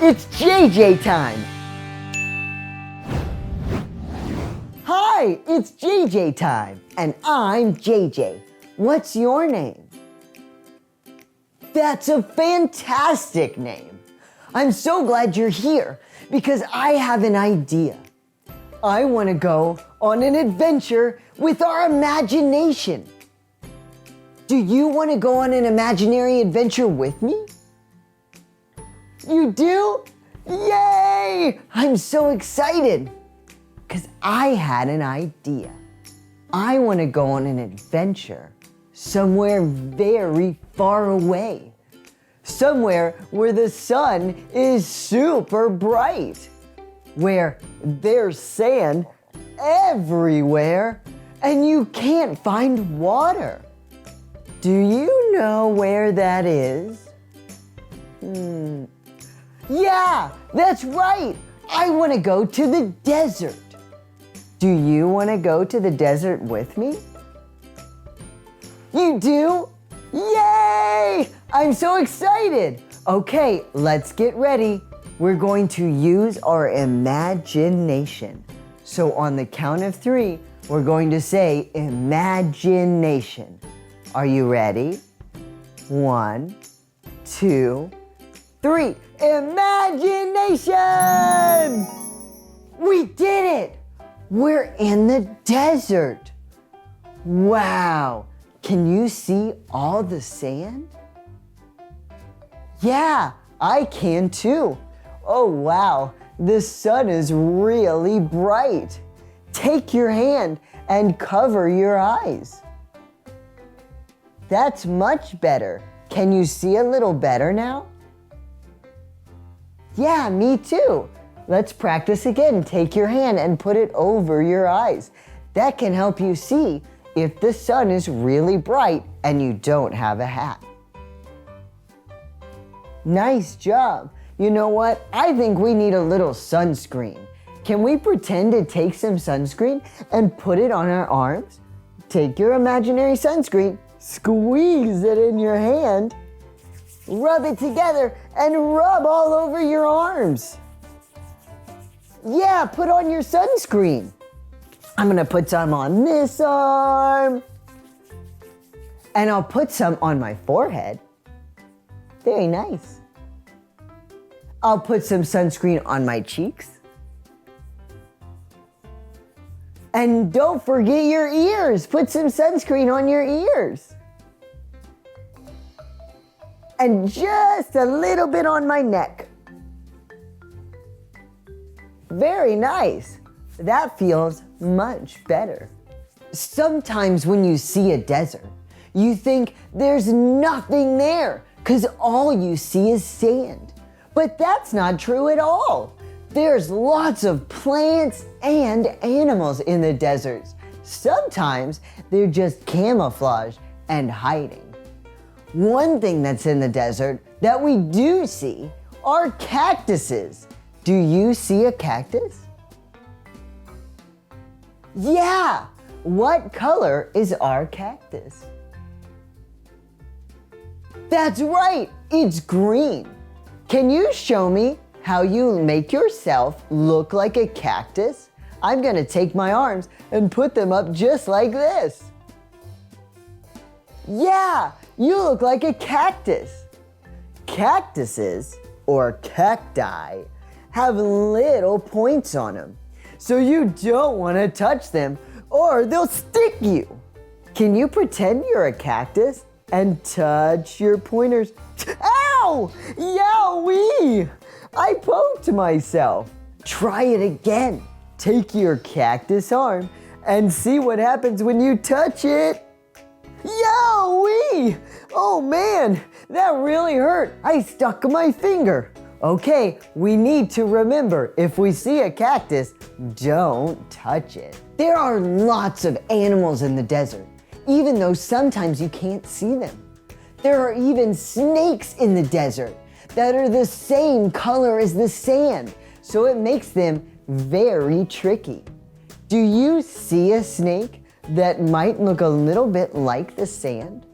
It's JJ time! Hi, it's JJ time, and I'm JJ. What's your name? That's a fantastic name. I'm so glad you're here because I have an idea. I want to go on an adventure with our imagination. Do you want to go on an imaginary adventure with me? You do? Yay! I'm so excited because I had an idea. I want to go on an adventure somewhere very far away. Somewhere where the sun is super bright. Where there's sand everywhere and you can't find water. Do you know where that is? Yeah, that's right. I want to go to the desert. Do you want to go to the desert with me? You do? Yay! I'm so excited. Okay, let's get ready. We're going to use our imagination. So on the count of 3, we're going to say imagination. Are you ready? 1, 2, 3. Imagination! We did it! We're in the desert. Wow! Can you see all the sand? Yeah, I can too. Oh wow, the sun is really bright. Take your hand and cover your eyes. That's much better. Can you see a little better now? Yeah, me too. Let's practice again. Take your hand and put it over your eyes. That can help you see if the sun is really bright and you don't have a hat. Nice job. You know what? I think we need a little sunscreen. Can we pretend to take some sunscreen and put it on our arms? Take your imaginary sunscreen, squeeze it in your hand, rub it together, and rub all over your arms. Yeah, put on your sunscreen. I'm gonna put some on this arm, and I'll put some on my forehead. Very nice. I'll put some sunscreen on my cheeks. And don't forget your ears. Put some sunscreen on your ears. And just a little bit on my neck. Very nice. That feels much better. Sometimes when you see a desert, you think there's nothing there because all you see is sand. But that's not true at all. There's lots of plants and animals in the deserts. Sometimes they're just camouflaged and hiding. One thing that's in the desert that we do see are cactuses. Do you see a cactus? Yeah! What color is our cactus? That's right, it's green. Can you show me how you make yourself look like a cactus? I'm gonna take my arms and put them up just like this. Yeah, you look like a cactus. Cactuses, or cacti, have little points on them. So you don't wanna touch them or they'll stick you. Can you pretend you're a cactus and touch your pointers? Ow! Yowee! I poked myself. Try it again. Take your cactus arm and see what happens when you touch it. Yowee! Oh man, that really hurt. I stuck my finger. Okay, we need to remember, if we see a cactus, don't touch it. There are lots of animals in the desert, even though sometimes you can't see them. There are even snakes in the desert that are the same color as the sand, so it makes them very tricky. Do you see a snake that might look a little bit like the sand?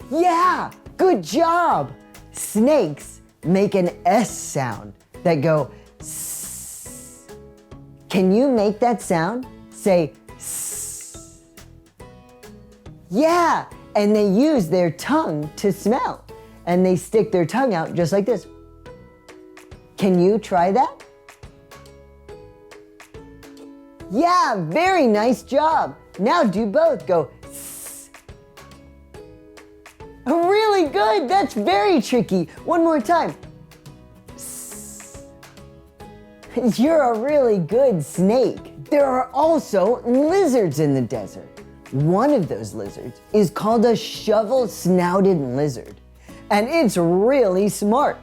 Yeah, good job! Snakes make an S sound that go S. Can you make that sound? Say S. Yeah, and they use their tongue to smell. And they stick their tongue out just like this. Can you try that? Yeah, very nice job. Now do both. Go S. Really good. That's very tricky. One more time. S. You're a really good snake. There are also lizards in the desert. One of those lizards is called a shovel-snouted lizard, and it's really smart.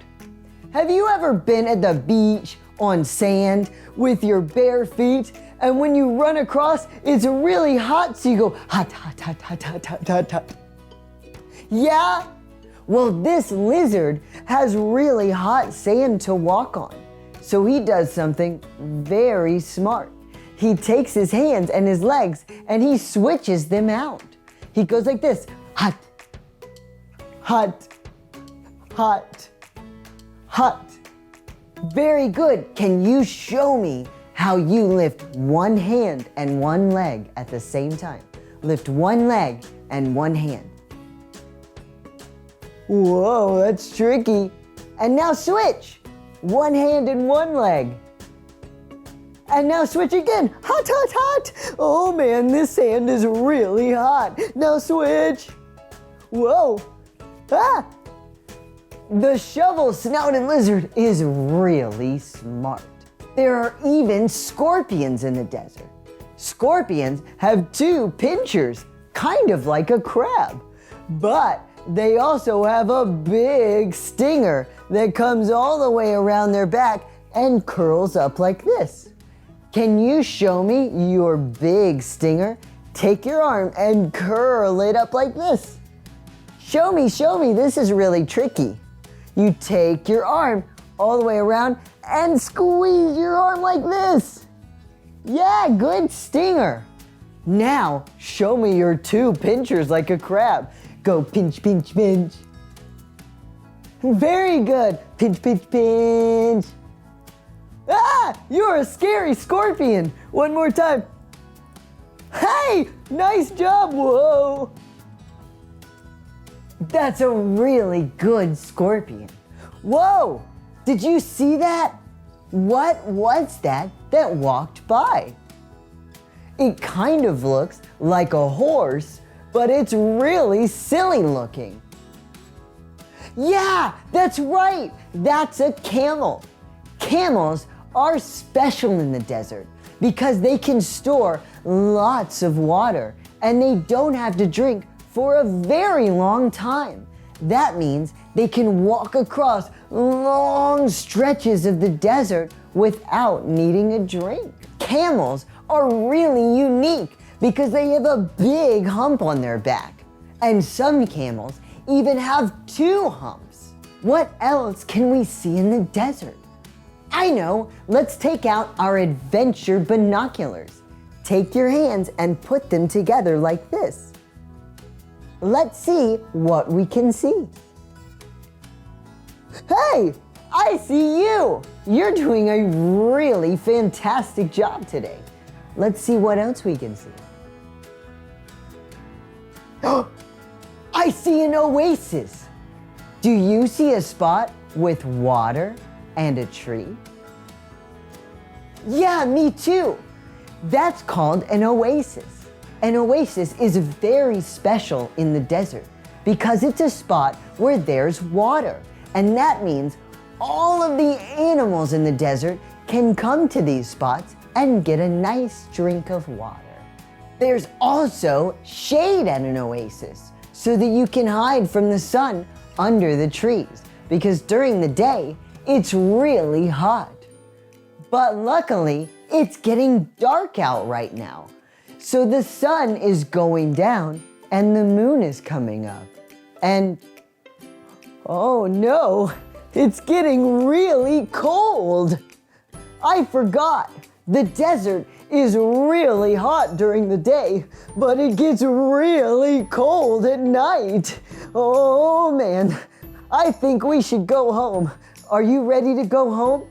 Have you ever been at the beach on sand with your bare feet, and when you run across, it's really hot, so you go hot, hot, hot, hot, hot, hot, hot, hot. Yeah? Well, this lizard has really hot sand to walk on, so he does something very smart. He takes his hands and his legs and he switches them out. He goes like this, hot, hot, hot, hot. Very good. Can you show me how you lift one hand and one leg at the same time? Lift one leg and one hand. Whoa, that's tricky. And now switch. One hand and one leg. And now switch again. Hot, hot, hot. Oh man, this sand is really hot. Now switch. Whoa. Ah. The shovel-snouted lizard is really smart. There are even scorpions in the desert. Scorpions have two pinchers, kind of like a crab. But they also have a big stinger that comes all the way around their back and curls up like this. Can you show me your big stinger? Take your arm and curl it up like this. Show me, this is really tricky. You take your arm all the way around and squeeze your arm like this. Yeah, good stinger. Now, show me your two pinchers like a crab. Go pinch, pinch, pinch. Very good. Pinch, pinch, pinch. Ah, you're a scary scorpion. One more time. Hey, nice job. Whoa. That's a really good scorpion. Whoa, did you see that? What was that walked by? It kind of looks like a horse, but it's really silly looking. Yeah, that's right. That's a camel. Camels are special in the desert because they can store lots of water and they don't have to drink for a very long time. That means they can walk across long stretches of the desert without needing a drink. Camels are really unique because they have a big hump on their back. And some camels even have two humps. What else can we see in the desert? I know, let's take out our adventure binoculars. Take your hands and put them together like this. Let's see what we can see. Hey, I see you. You're doing a really fantastic job today. Let's see what else we can see. I see an oasis. Do you see a spot with water and a tree? Yeah, me too. That's called an oasis. An oasis is very special in the desert because it's a spot where there's water. And that means all of the animals in the desert can come to these spots and get a nice drink of water. There's also shade at an oasis so that you can hide from the sun under the trees because during the day, it's really hot. But luckily, it's getting dark out right now. So the sun is going down and the moon is coming up. And oh no, it's getting really cold. I forgot. The desert is really hot during the day, but it gets really cold at night. Oh man, I think we should go home Are you ready to go home?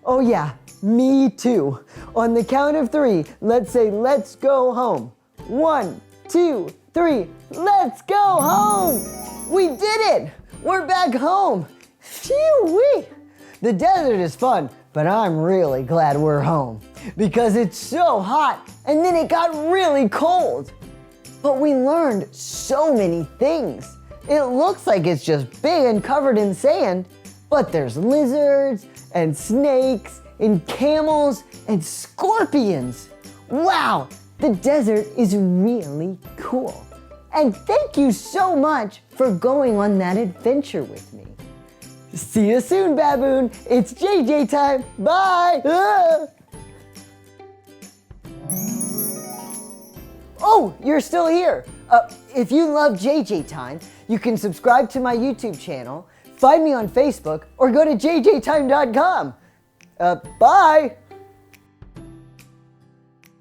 Oh yeah, me too. On the count of 3, let's say, let's go home. 1, 2, 3, let's go home! We did it! We're back home! Phew-wee! The desert is fun, but I'm really glad we're home because it's so hot and then it got really cold. But we learned so many things. It looks like it's just big and covered in sand, but there's lizards and snakes and camels and scorpions. Wow, the desert is really cool. And thank you so much for going on that adventure with me. See you soon, Baboon. It's JJ time. Bye. Oh, you're still here. If you love JJ Time, you can subscribe to my YouTube channel, find me on Facebook, or go to jjtime.com. Bye.